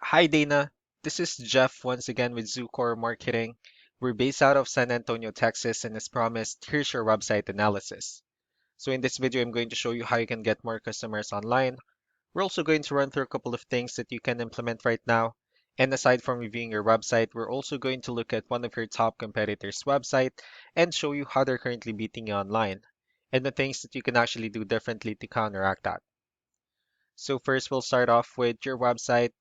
Hi Dana, this is Jeff once again with Zucore Marketing. We're based out of San Antonio, Texas, and as promised, here's your website analysis. So in this video, I'm going to show you how you can get more customers online. We're also going to run through a couple of things that you can implement right now. And aside from reviewing your website, we're also going to look at one of your top competitors' website and show you how they're currently beating you online and the things that you can actually do differently to counteract that. So first, we'll start off with your website.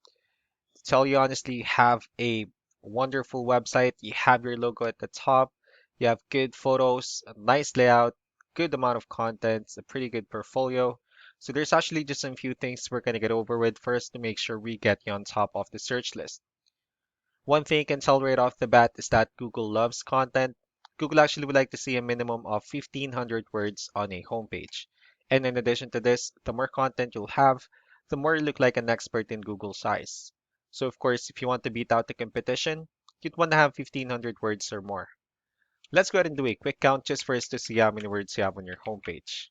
Tell you honestly, you have a wonderful website. You have your logo at the top. You have good photos, a nice layout, good amount of content, a pretty good portfolio. So there's actually just some few things we're going to get over with first to make sure we get you on top of the search list. One thing you can tell right off the bat is that Google loves content. Google actually would like to see a minimum of 1,500 words on a homepage. And in addition to this, the more content you'll have, the more you look like an expert in Google's eyes. So of course, if you want to beat out the competition, you'd want to have 1,500 words or more. Let's go ahead and do a quick count just for us to see how many words you have on your homepage.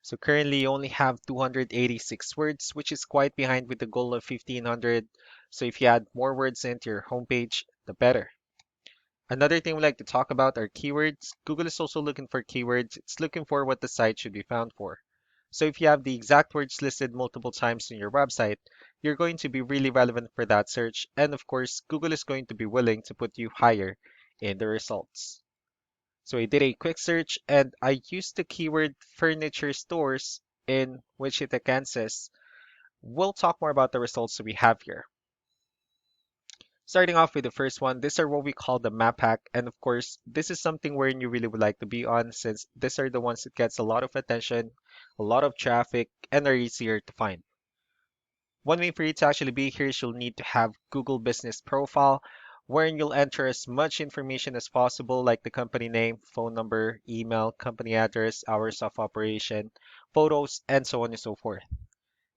So currently you only have 286 words, which is quite behind with the goal of 1,500. So if you add more words into your homepage, the better. Another thing we like to talk about are keywords. Google is also looking for keywords. It's looking for what the site should be found for. So if you have the exact words listed multiple times in your website, you're going to be really relevant for that search. And of course, Google is going to be willing to put you higher in the results. So I did a quick search and I used the keyword furniture stores in Wichita, Kansas. We'll talk more about the results that we have here. Starting off with the first one, these are what we call the map hack. And of course, this is something where you really would like to be on since these are the ones that gets a lot of attention, a lot of traffic, and are easier to find. One way for you to actually be here is you'll need to have Google Business Profile, wherein you'll enter as much information as possible, like the company name, phone number, email, company address, hours of operation, photos, and so on and so forth.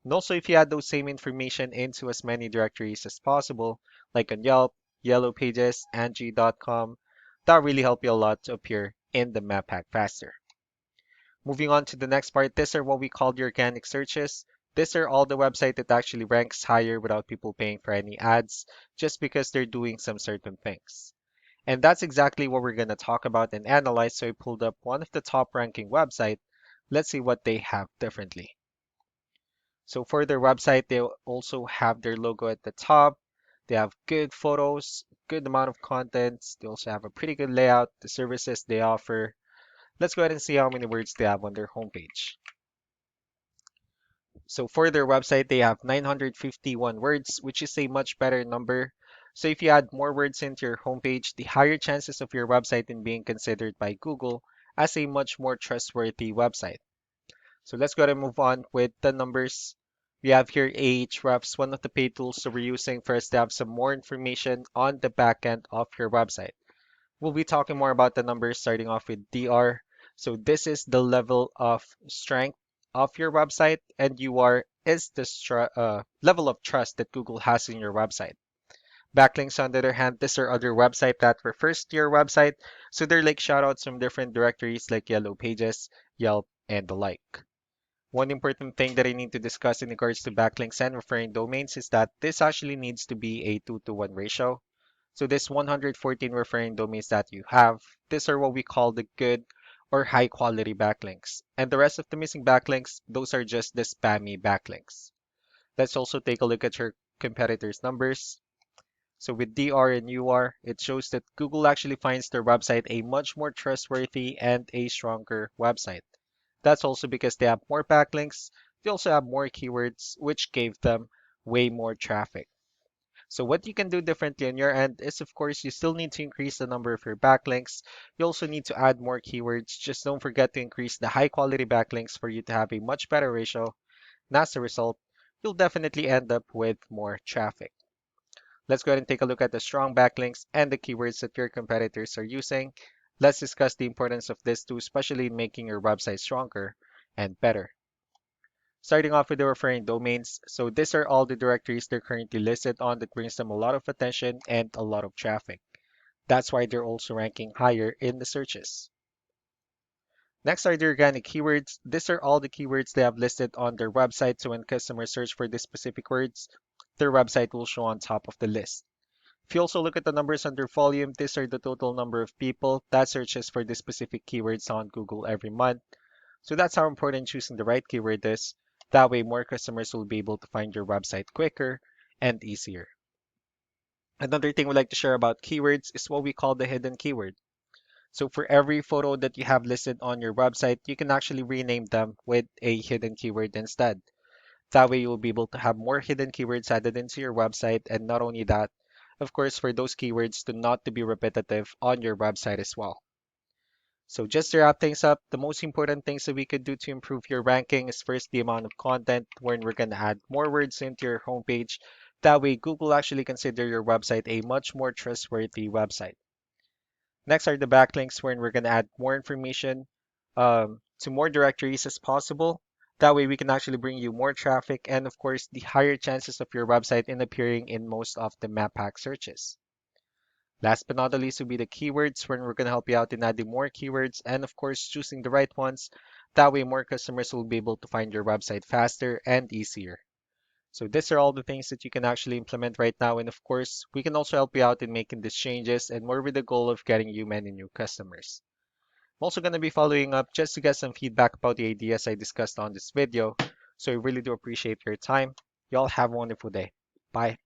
And also, if you add those same information into as many directories as possible, like on Yelp, Yellow Pages, Angie.com, that really help you a lot to appear in the map pack faster. Moving on to the next part, these are what we call the organic searches. These are all the website that actually ranks higher without people paying for any ads, just because they're doing some certain things. And that's exactly what we're going to talk about and analyze. So I pulled up one of the top ranking website. Let's see what they have differently. So for their website, they also have their logo at the top. They have good photos, good amount of contents. They also have a pretty good layout, the services they offer. Let's go ahead and see how many words they have on their homepage. So for their website, they have 951 words, which is a much better number. So if you add more words into your homepage, the higher chances of your website in being considered by Google as a much more trustworthy website. So let's go ahead and move on with the numbers. We have here Ahrefs, one of the paid tools that we're using for us to have some more information on the backend of your website. We'll be talking more about the numbers starting off with DR. So this is the level of strength of your website, and UR is the level of trust that Google has in your website. Backlinks, on the other hand, these are other website that refers to your website. So they're like shoutouts from different directories like Yellow Pages, Yelp, and the like. One important thing that I need to discuss in regards to backlinks and referring domains is that this actually needs to be a 2-to-1 ratio. So this 114 referring domains that you have, these are what we call the good or high quality backlinks. And the rest of the missing backlinks, those are just the spammy backlinks. Let's also take a look at your competitors' numbers. So with DR and UR, it shows that Google actually finds their website a much more trustworthy and a stronger website. That's also because they have more backlinks. They also have more keywords, which gave them way more traffic. So what you can do differently on your end is, of course, you still need to increase the number of your backlinks. You also need to add more keywords. Just don't forget to increase the high quality backlinks for you to have a much better ratio. And as a result, you'll definitely end up with more traffic. Let's go ahead and take a look at the strong backlinks and the keywords that your competitors are using. Let's discuss the importance of this too, especially in making your website stronger and better. Starting off with the referring domains. So these are all the directories they're currently listed on that brings them a lot of attention and a lot of traffic. That's why they're also ranking higher in the searches. Next are the organic keywords. These are all the keywords they have listed on their website. So when customers search for these specific words, their website will show on top of the list. If you also look at the numbers under volume, these are the total number of people that searches for the specific keywords on Google every month. So that's how important choosing the right keyword is. That way, more customers will be able to find your website quicker and easier. Another thing we like to share about keywords is what we call the hidden keyword. So for every photo that you have listed on your website, you can actually rename them with a hidden keyword instead. That way you'll be able to have more hidden keywords added into your website. And not only that, of course, for those keywords to not to be repetitive on your website as well. So just to wrap things up, the most important things that we could do to improve your ranking is first the amount of content when we're going to add more words into your homepage. That way Google actually consider your website a much more trustworthy website. Next are the backlinks wherein we're going to add more information to more directories as possible. That way we can actually bring you more traffic and of course the higher chances of your website in appearing in most of the map pack searches. Last but not the least will be the keywords wherein we're going to help you out in adding more keywords and of course choosing the right ones. That way more customers will be able to find your website faster and easier. So these are all the things that you can actually implement right now. And of course, we can also help you out in making these changes and more with the goal of getting you many new customers. I'm also going to be following up just to get some feedback about the ideas I discussed on this video. So I really do appreciate your time. Y'all have a wonderful day. Bye.